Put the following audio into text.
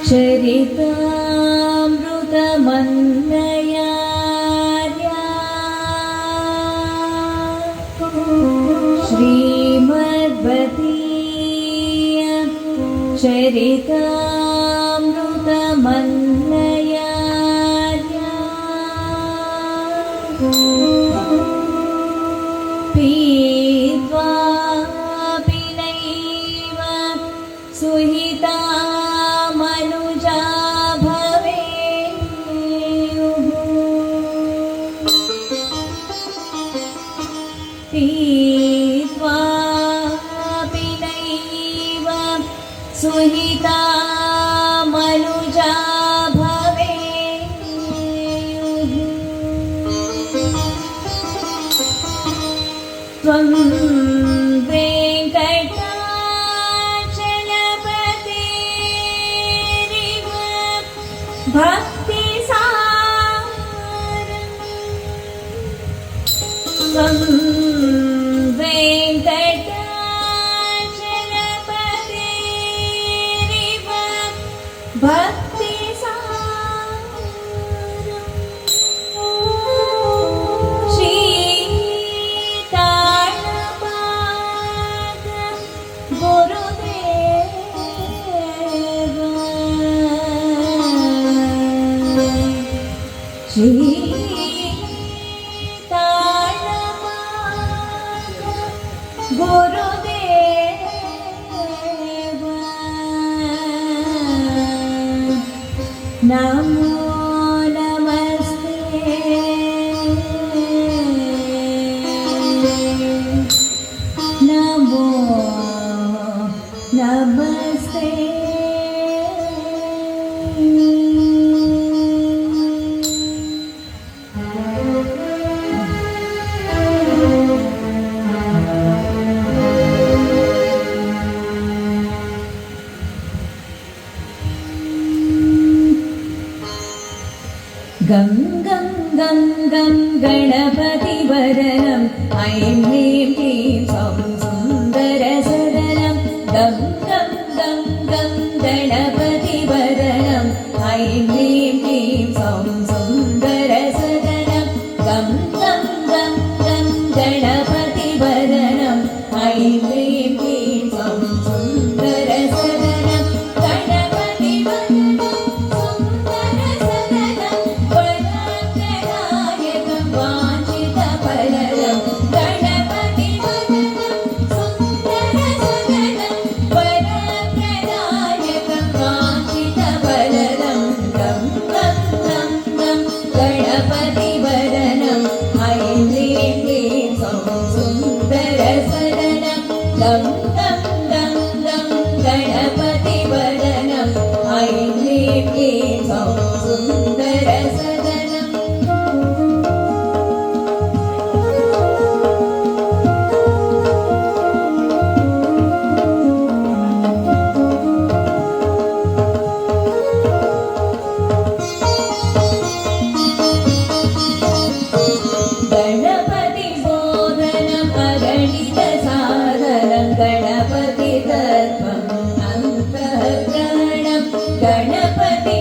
चरितामृतमन्नया श्रीमद्वतीय चरितामृतमन्नया पीत्वापि नैव सुहिता मनुजा भवेयुः पीत्वापि नैव सुहिता मनुजा भवेयुः त्वं वेङ्कटाचलपतिरिव भक्तिसारं त्वं वेङ्कटाचलपतिरिव गुरुदेव नमो नमस्ते नमो नमस्ते गं गं गं गं गणपतिवदनं ऐं ह्रीं क्लीं सौं सुन्दरसदनं गं गं गं गं गणपतिवदनं ऐं ह्रीं क्लीं सौं सुन्दरसदनं गं गं गं गं गणपतिवदनं ऐं ह्रीं क्लीं सौं सुन्दरसदनं गं गं गं गं गणपतिवदनं ऐं ह्रीं क्लीं सौं सुन्दरसदनं गणपतिबोधनम् अगणितसाधनं गणपतितत्त्वम् अन्तःकरणं गणपति